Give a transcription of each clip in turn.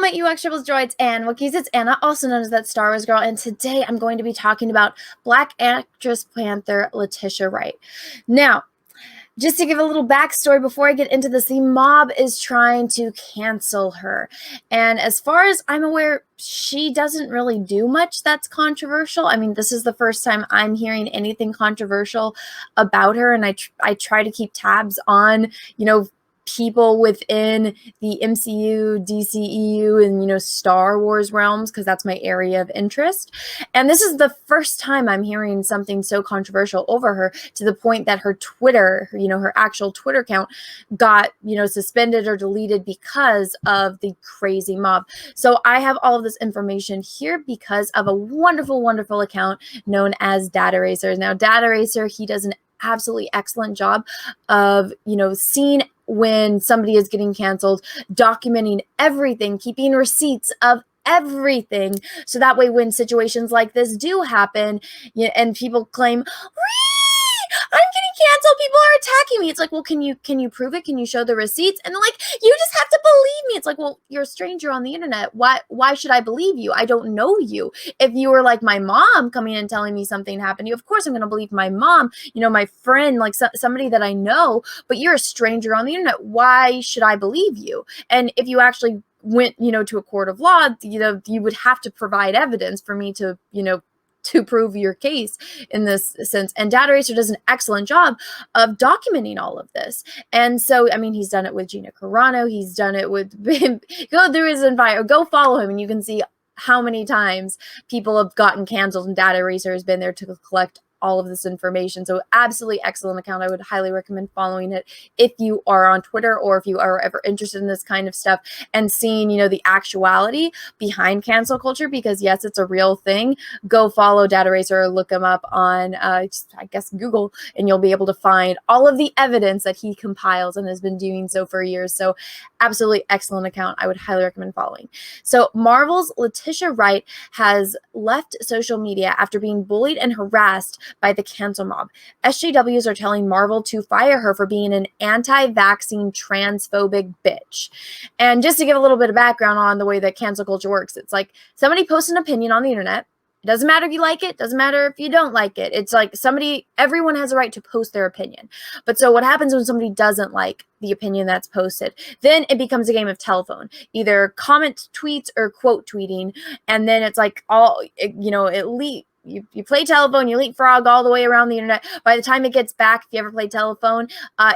my UX Triples droids and Wookiees. It's Anna, also known as That Star Wars Girl, and today I'm going to be talking about Black actress Panther Letitia Wright. Now, just to give a little backstory before I get into this, the mob is trying to cancel her. And as far as I'm aware, she doesn't really do much that's controversial. I mean, this is the first time I'm hearing anything controversial about her, and I try to keep tabs on, people within the MCU, DCEU, and, Star Wars realms, because that's my area of interest. And this is the first time I'm hearing something so controversial over her, to the point that her Twitter, her actual Twitter account got, suspended or deleted because of the crazy mob. So I have all of this information here because of a wonderful, wonderful account known as Data Racer. Now, Data Racer, he does an absolutely excellent job of, seeing when somebody is getting canceled, documenting everything, keeping receipts of everything, so that way when situations like this do happen, and people claim, I'm getting canceled, people are attacking me, it's like, well, can you prove it? Can you show the receipts? And they're like, you just have to believe me. It's like, well, you're a stranger on the internet. Why should I believe you? I don't know you. If you were like my mom coming in and telling me something happened to you, of course I'm going to believe my mom, my friend, like somebody that I know. But you're a stranger on the internet. Why should I believe you? And if you actually went, to a court of law, you would have to provide evidence for me to, to prove your case in this sense. And Data Racer does an excellent job of documenting all of this. And so, I mean, he's done it with Gina Carano. He's done it with go through his environment, go follow him, and you can see how many times people have gotten canceled, and Data Racer has been there to collect all of this information. So absolutely excellent account. I would highly recommend following it if you are on Twitter, or if you are ever interested in this kind of stuff and seeing, the actuality behind cancel culture, because yes, it's a real thing. Go follow Data Racer, or look him up on, I guess, Google, and you'll be able to find all of the evidence that he compiles and has been doing so for years. So absolutely excellent account. I would highly recommend following. So Marvel's Letitia Wright has left social media after being bullied and harassed by the cancel mob. SJWs are telling Marvel to fire her for being an anti-vaccine transphobic bitch. And just to give a little bit of background on the way that cancel culture works, it's like somebody posts an opinion on the internet. It doesn't matter if you like it, doesn't matter if you don't like it. It's like everyone has a right to post their opinion. But so what happens when somebody doesn't like the opinion that's posted? Then it becomes a game of telephone, either comment tweets or quote tweeting. And then it's like you play telephone, you leapfrog all the way around the internet. By the time it gets back, if you ever play telephone,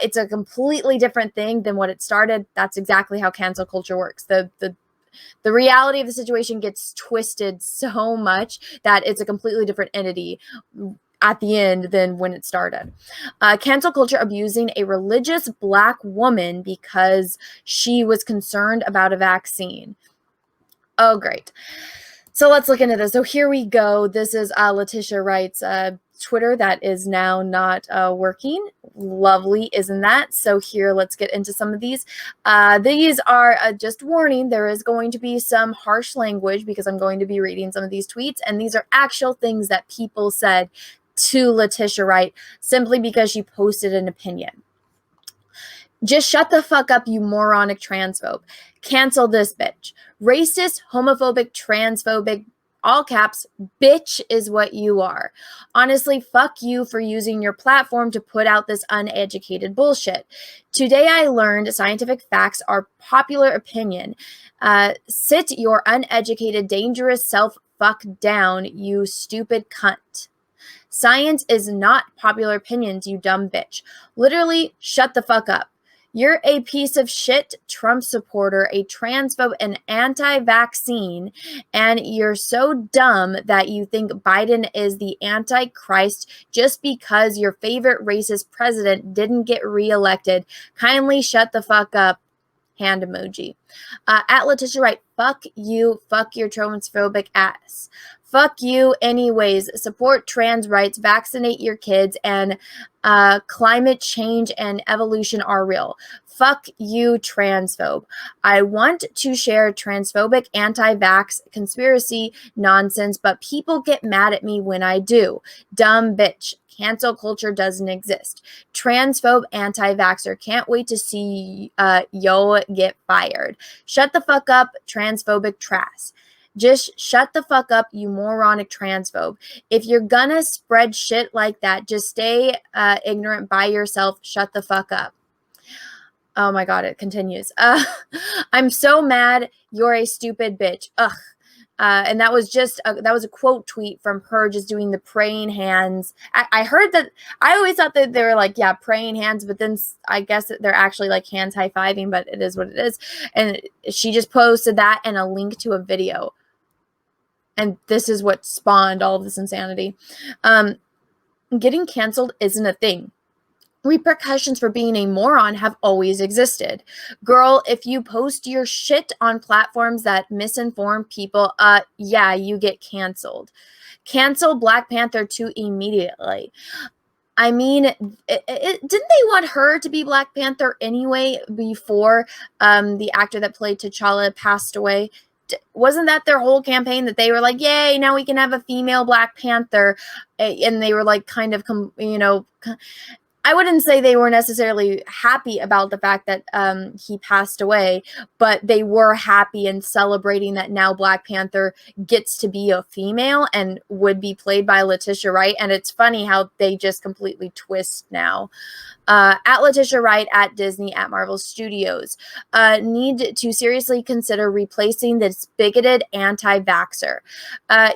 it's a completely different thing than what it started. That's exactly how cancel culture works. The reality of the situation gets twisted so much that it's a completely different entity at the end than when it started. Cancel culture abusing a religious Black woman because she was concerned about a vaccine. Oh, great. So let's look into this. So here we go. This is Letitia Wright's Twitter that is now not working. Lovely, isn't that? So here, let's get into some of these. These are just warning. There is going to be some harsh language because I'm going to be reading some of these tweets, and these are actual things that people said to Letitia Wright simply because she posted an opinion. Just shut the fuck up, you moronic transphobe. Cancel this bitch. Racist, homophobic, transphobic, all caps, bitch is what you are. Honestly, fuck you for using your platform to put out this uneducated bullshit. Today I learned scientific facts are popular opinion. Sit your uneducated, dangerous self fuck down, you stupid cunt. Science is not popular opinions, you dumb bitch. Literally, shut the fuck up. You're a piece of shit Trump supporter, a transphobe, an anti-vaccine, and you're so dumb that you think Biden is the Antichrist just because your favorite racist president didn't get reelected. Kindly shut the fuck up. Hand emoji. At Letitia Wright, fuck you, fuck your transphobic ass. Fuck you anyways. Support trans rights, vaccinate your kids, and climate change and evolution are real. Fuck you, transphobe. I want to share transphobic, anti-vax, conspiracy nonsense, but people get mad at me when I do. Dumb bitch. cancel culture doesn't exist. Transphobe anti-vaxxer. Can't wait to see yo get fired. Shut the fuck up, transphobic trash. Just shut the fuck up, you moronic transphobe. If you're gonna spread shit like that, just stay ignorant by yourself. Shut the fuck up. Oh my God, it continues. I'm so mad. You're a stupid bitch. Ugh. And that was just that was a quote tweet from her just doing the praying hands. I heard that. I always thought that they were like, yeah, praying hands, but then I guess that they're actually like hands high-fiving, but it is what it is. And she just posted that and a link to a video. And this is what spawned all of this insanity. Getting canceled isn't a thing. Repercussions for being a moron have always existed. Girl, if you post your shit on platforms that misinform people, yeah, you get canceled. Cancel Black Panther 2 immediately. I mean, didn't they want her to be Black Panther anyway before the actor that played T'Challa passed away? Wasn't that their whole campaign, that they were like, yay, now we can have a female Black Panther? And they were like kind of, I wouldn't say they were necessarily happy about the fact that he passed away, but they were happy and celebrating that now Black Panther gets to be a female and would be played by Letitia Wright. And it's funny how they just completely twist now. At Letitia Wright, at Disney, at Marvel Studios, need to seriously consider replacing this bigoted anti-vaxxer.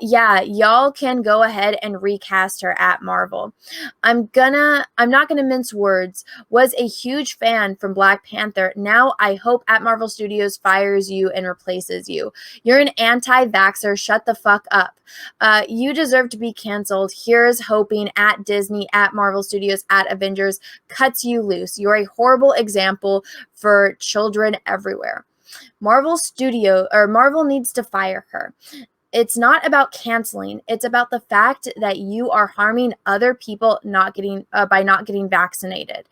Yeah, y'all can go ahead and recast her at Marvel. I'm not gonna mince words. Was a huge fan from Black Panther. Now I hope at Marvel Studios fires you and replaces you. You're an anti-vaxxer. Shut the fuck up. You deserve to be canceled. Here's hoping at Disney, at Marvel Studios, at Avengers cuts you loose. You're a horrible example for children everywhere. Marvel needs to fire her. It's not about canceling. It's about the fact that you are harming other people by not getting vaccinated.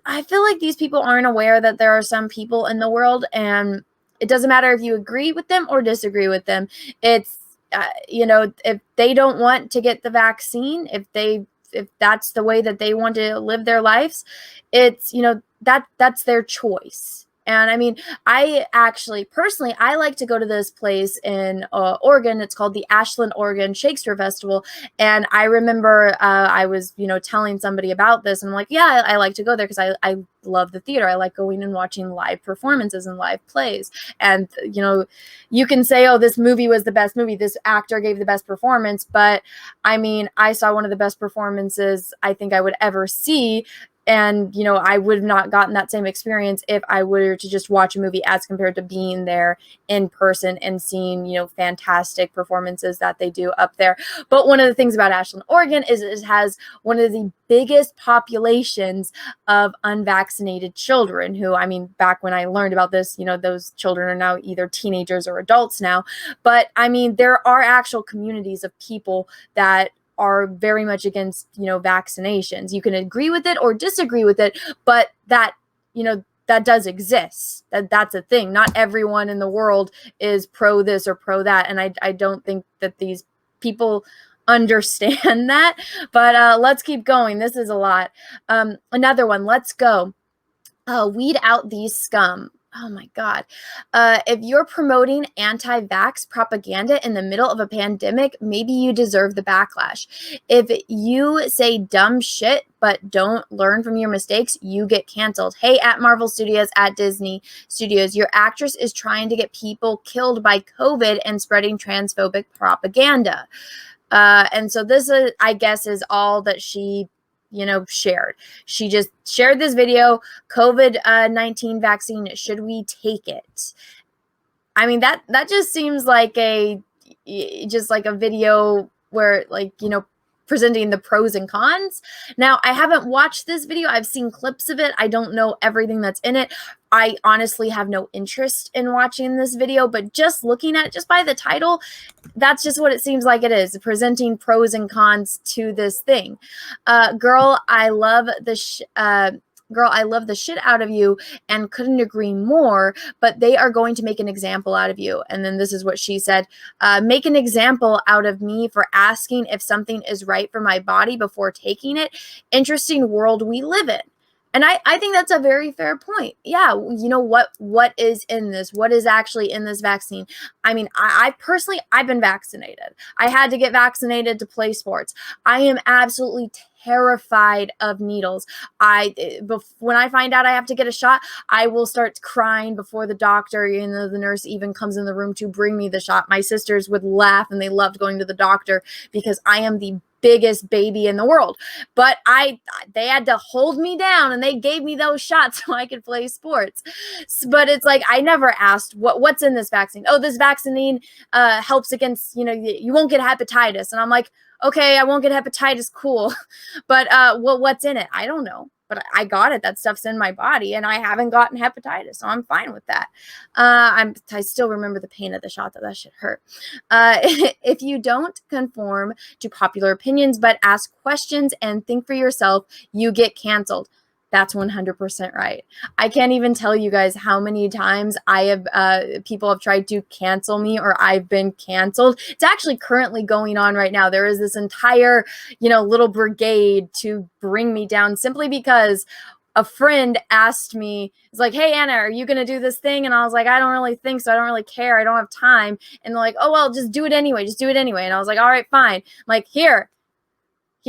I feel like these people aren't aware that there are some people in the world, and it doesn't matter if you agree with them or disagree with them. It's if they don't want to get the vaccine, if that's the way that they want to live their lives, it's that's their choice. And I mean, I actually, personally, I like to go to this place in Oregon. It's called the Ashland, Oregon Shakespeare Festival. And I remember I was, telling somebody about this. And I'm like, yeah, I like to go there because I love the theater. I like going and watching live performances and live plays. And, you can say, oh, this movie was the best movie. This actor gave the best performance. But I mean, I saw one of the best performances I think I would ever see. And, I would have not gotten that same experience if I were to just watch a movie as compared to being there in person and seeing, fantastic performances that they do up there. But one of the things about Ashland, Oregon is it has one of the biggest populations of unvaccinated children who, I mean, back when I learned about this, those children are now either teenagers or adults now. But I mean, there are actual communities of people that are very much against, vaccinations. You can agree with it or disagree with it, but that does exist. That's a thing. Not everyone in the world is pro this or pro that. And I don't think that these people understand that, but let's keep going. This is a lot. Another one, let's go. Weed out these scum. Oh my God. If you're promoting anti-vax propaganda in the middle of a pandemic, maybe you deserve the backlash. If you say dumb shit but don't learn from your mistakes, you get canceled. Hey, at Marvel Studios, at Disney Studios, your actress is trying to get people killed by COVID and spreading transphobic propaganda. And so this is, I guess, is all that she shared. She just shared this video, COVID-19 vaccine, should we take it? I mean, that just seems like a video where presenting the pros and cons. Now, I haven't watched this video. I've seen clips of it. I don't know everything that's in it. I honestly have no interest in watching this video, but just looking at it, just by the title, that's just what it seems like it is, presenting pros and cons to this thing. Girl, I love the girl, I love the shit out of you and couldn't agree more, but they are going to make an example out of you. And then this is what she said, make an example out of me for asking if something is right for my body before taking it. Interesting world we live in. And I think that's a very fair point. Yeah, you know what is in this? What is actually in this vaccine? I mean, I personally, I've been vaccinated. I had to get vaccinated to play sports. I am absolutely terrified of needles. When I find out I have to get a shot, I will start crying before the doctor, the nurse even comes in the room to bring me the shot. My sisters would laugh and they loved going to the doctor because I am the biggest baby in the world. But they had to hold me down and they gave me those shots so I could play sports. But it's like, I never asked what's in this vaccine. Oh, this vaccine helps against, you won't get hepatitis. And I'm like, okay, I won't get hepatitis, cool. But what's in it? I don't know. But I got it. That stuff's in my body, and I haven't gotten hepatitis, so I'm fine with that. I still remember the pain of the shot, that shit hurt. If you don't conform to popular opinions, but ask questions and think for yourself, you get canceled. That's 100% right. I can't even tell you guys how many times people have tried to cancel me or I've been canceled. It's actually currently going on right now. There is this entire, little brigade to bring me down simply because a friend asked me, it's like, hey, Anna, are you going to do this thing? And I was like, I don't really think so. I don't really care. I don't have time. And they're like, oh, well, just do it anyway. Just do it anyway. And I was like, all right, fine. I'm like, here,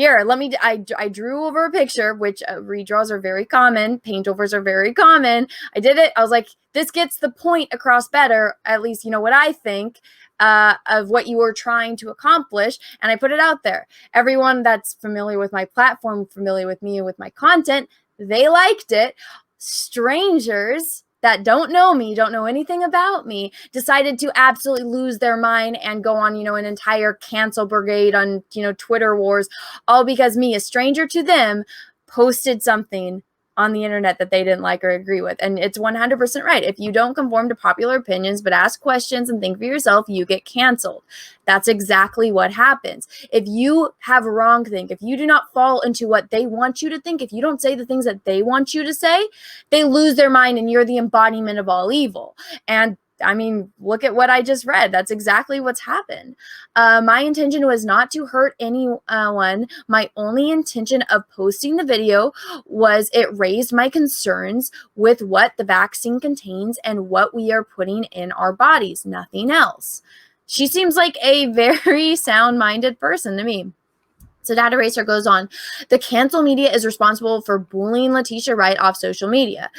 I drew over a picture, which redraws are very common. Paint overs are very common. I did it. I was like, this gets the point across better. At least, what I think of what you were trying to accomplish. And I put it out there. Everyone that's familiar with my platform, familiar with me and with my content, they liked it. Strangers that don't know me, don't know anything about me, decided to absolutely lose their mind and go on, an entire cancel brigade on, Twitter wars, all because me, a stranger to them, posted something on the internet that they didn't like or agree with. And it's 100% right. If you don't conform to popular opinions, but ask questions and think for yourself, you get canceled. That's exactly what happens. If you have wrongthink, if you do not fall into what they want you to think, if you don't say the things that they want you to say, they lose their mind and you're the embodiment of all evil. And I mean, look at what I just read. That's exactly what's happened. My intention was not to hurt anyone. My only intention of posting the video was it raised my concerns with what the vaccine contains and what we are putting in our bodies, nothing else. She seems like a very sound-minded person to me. So Data Racer goes on. The cancel media is responsible for bullying Letitia Wright off social media.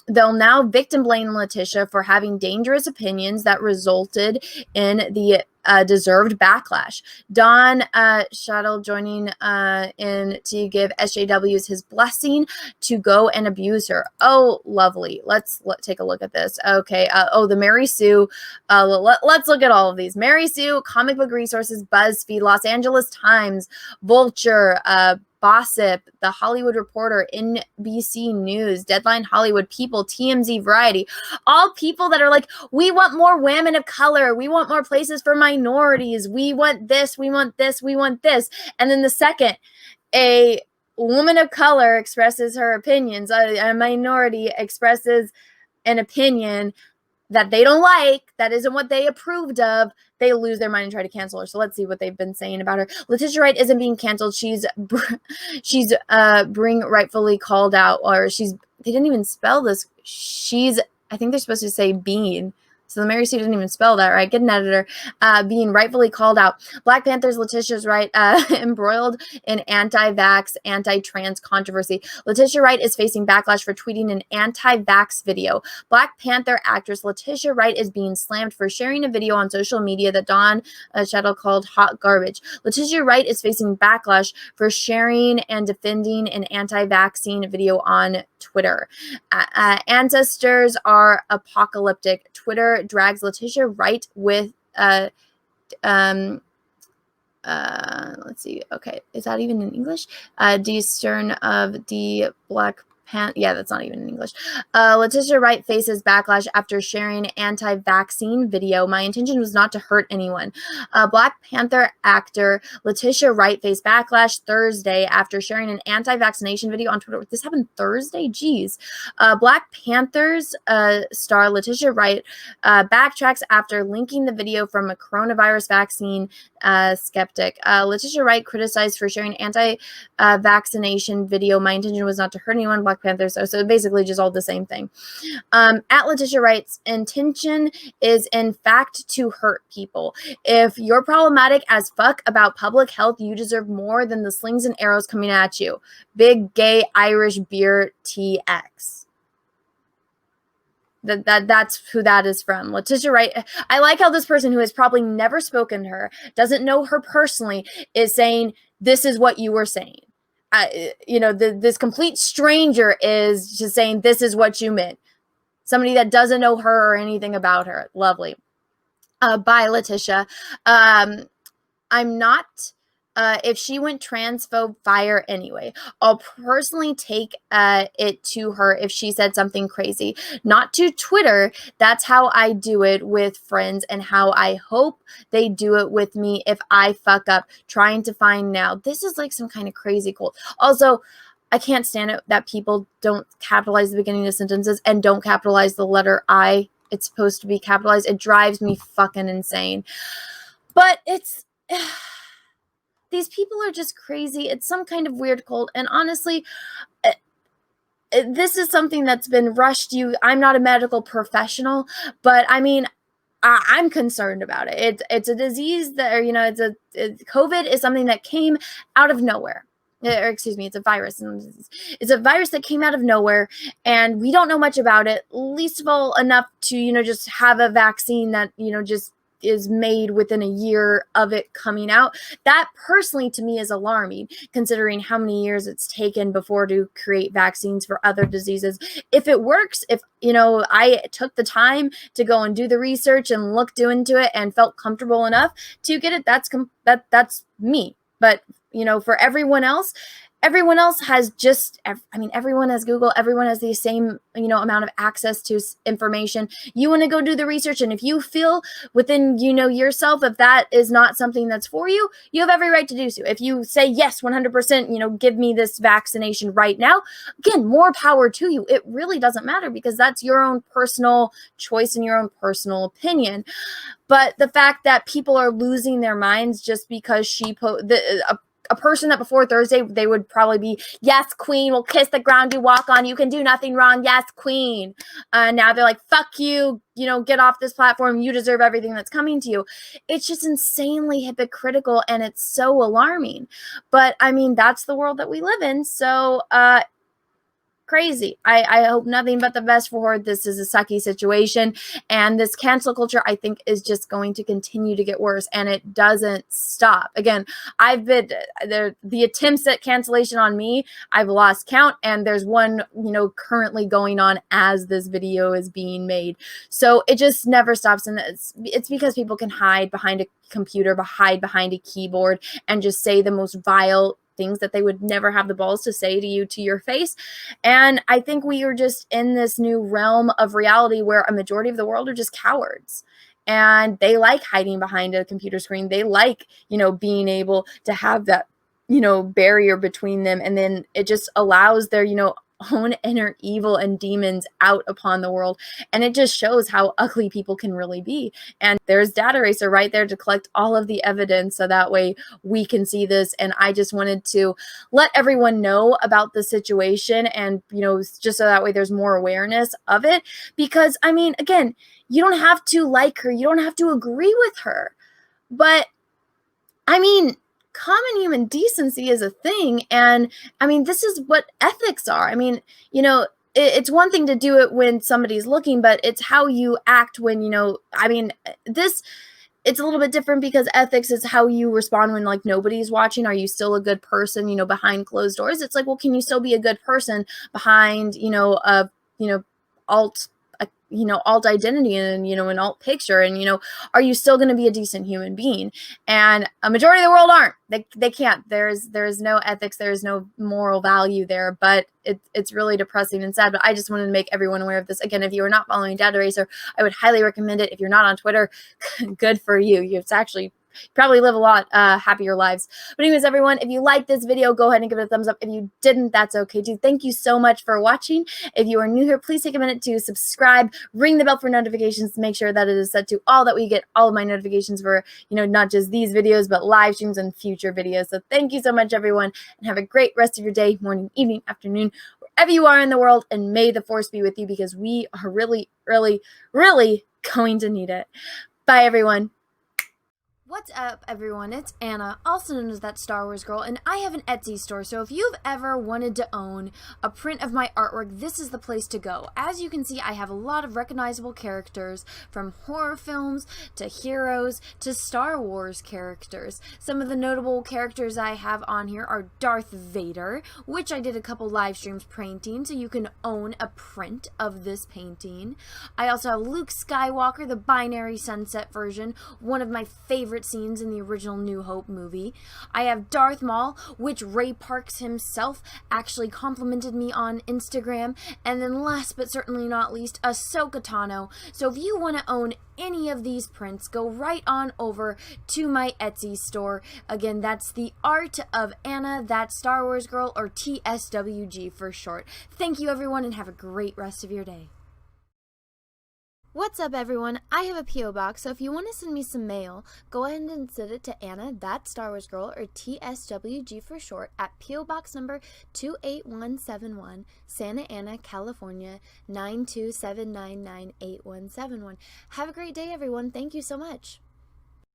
They'll now victim blame Letitia for having dangerous opinions that resulted in the deserved backlash. Don Shuttle joining in to give SJWs his blessing to go and abuse her. Oh, lovely. Let's take a look at this. Okay. The Mary Sue. Let's look at all of these. Mary Sue, Comic Book Resources, BuzzFeed, Los Angeles Times, Vulture, Gossip, The Hollywood Reporter, NBC News, Deadline Hollywood, People, TMZ, Variety, all people that are like, we want more women of color, we want more places for minorities, we want this, we want this, we want this. And then the second a woman of color expresses her opinions, a minority expresses an opinion that they don't like, that isn't what they approved of, they lose their mind and try to cancel her. So let's see what they've been saying about her. Letitia Wright isn't being canceled. She's being rightfully called out, or they didn't even spell this. I think they're supposed to say being. So the Mary Sue didn't even spell that right. Get an editor. Being rightfully called out. Black Panther's Letitia Wright embroiled in anti-vax, anti-trans controversy. Letitia Wright is facing backlash for tweeting an anti-vax video. Black Panther actress Letitia Wright is being slammed for sharing a video on social media that Don Shuttle called hot garbage. Letitia Wright is facing backlash for sharing and defending an anti-vaccine video on Twitter. Ancestors are apocalyptic. Twitter drags Letitia Wright with let's see. Okay, is that even in English? Discern of the Black Yeah, that's not even in English. Letitia Wright faces backlash after sharing anti-vaccine video. My intention was not to hurt anyone. Black Panther actor Letitia Wright faced backlash Thursday after sharing an anti-vaccination video on Twitter. This happened Thursday? Jeez. Black Panther's star Letitia Wright backtracks after linking the video from a coronavirus vaccine skeptic. Letitia Wright criticized for sharing anti-vaccination video. My intention was not to hurt anyone. Black Panther. So basically just all the same thing. At Letitia Wright's intention is in fact to hurt people. If you're problematic as fuck about public health, you deserve more than the slings and arrows coming at you. Big gay Irish beer TX. That's who that is from. Letitia Wright. I like how this person who has probably never spoken to her, doesn't know her personally, is saying, this is what you were saying. This complete stranger is just saying, this is what you meant. Somebody that doesn't know her or anything about her. Lovely. Bye, Letitia. I'm not... if she went transphobe, fire anyway. I'll personally take it to her if she said something crazy. Not to Twitter. That's how I do it with friends and how I hope they do it with me if I fuck up trying to find now. This is like some kind of crazy cult. Also, I can't stand it that people don't capitalize the beginning of sentences and don't capitalize the letter I. It's supposed to be capitalized. It drives me fucking insane. But it's... these people are just crazy. It's some kind of weird cult. And honestly, this is something that's been rushed. I'm not a medical professional, but I mean, I'm concerned about it. It's a disease that, COVID is something that came out of nowhere. Or excuse me, it's a virus. It's a virus that came out of nowhere, and we don't know much about it. Least of all, enough to, just have a vaccine that, just is made within a year of it coming out. That personally to me is alarming, considering how many years it's taken before to create vaccines for other diseases. If it works, if I took the time to go and do the research and look into it and felt comfortable enough to get it, that's me. But for everyone else has everyone has Google, everyone has the same, amount of access to information. You want to go do the research. And if you feel within, yourself, if that is not something that's for you, you have every right to do so. If you say, yes, 100%, give me this vaccination right now, again, more power to you. It really doesn't matter because that's your own personal choice and your own personal opinion. But the fact that people are losing their minds just because a person that before Thursday, they would probably be, yes, queen, will kiss the ground you walk on. You can do nothing wrong. Yes, queen. Now they're like, fuck you, get off this platform. You deserve everything that's coming to you. It's just insanely hypocritical, and it's so alarming. But I mean, that's the world that we live in. So, crazy. I hope nothing but the best for her. This is a sucky situation, and this cancel culture, I think, is just going to continue to get worse, and it doesn't stop. Again, I've been the attempts at cancellation on me, I've lost count, and there's one currently going on as this video is being made. So it just never stops, and it's because people can hide behind a computer, hide behind a keyboard, and just say the most vile things that they would never have the balls to say to you to your face. And I think we are just in this new realm of reality where a majority of the world are just cowards, and they like hiding behind a computer screen. They like, being able to have that, barrier between them. And then it just allows their, own inner evil and demons out upon the world. And it just shows how ugly people can really be. And there's Data Racer right there to collect all of the evidence, so that way we can see this. And I just wanted to let everyone know about the situation, and just so that way there's more awareness of it. Because I mean, again, you don't have to like her, you don't have to agree with her, but I mean, common human decency is a thing. And I mean, this is what ethics are. I mean, it's one thing to do it when somebody's looking, but it's how you act when, it's a little bit different because ethics is how you respond when like nobody's watching. Are you still a good person, behind closed doors? It's like, well, can you still be a good person behind, alt alt identity and, an alt picture, and, are you still going to be a decent human being? And a majority of the world aren't. They can't. There's no ethics, there's no moral value there, but it's really depressing and sad. But I just wanted to make everyone aware of this. Again, if you are not following Dad Eraser, I would highly recommend it. If you're not on Twitter, good for you. It's actually probably live a lot happier lives. But anyways, everyone, if you liked this video, go ahead and give it a thumbs up. If you didn't, that's okay too. Thank you so much for watching. If you are new here, please take a minute to subscribe, ring the bell for notifications to make sure that it is set to all, that we get all of my notifications for, not just these videos, but live streams and future videos. So thank you so much, everyone, and have a great rest of your day, morning, evening, afternoon, wherever you are in the world, and may the force be with you, because we are really, really, really going to need it. Bye, everyone. What's up, everyone? It's Anna, also known as That Star Wars Girl, and I have an Etsy store, so if you've ever wanted to own a print of my artwork, this is the place to go. As you can see, I have a lot of recognizable characters, from horror films to heroes to Star Wars characters. Some of the notable characters I have on here are Darth Vader, which I did a couple live streams painting, so you can own a print of this painting. I also have Luke Skywalker, the binary sunset version, one of my favorite scenes in the original New Hope movie. I have Darth Maul, which Ray Parks himself actually complimented me on Instagram. And then last but certainly not least, Ahsoka Tano. So if you want to own any of these prints, go right on over to my Etsy store. Again, that's The Art of Anna, That Star Wars Girl, or TSWG for short. Thank you, everyone, and have a great rest of your day. What's up, everyone? I have a P.O. box, so if you want to send me some mail, go ahead and send it to Anna, That Star Wars Girl, or TSWG for short, at P.O. Box number 28171, Santa Ana, California, 927998171. Have a great day, everyone. Thank you so much.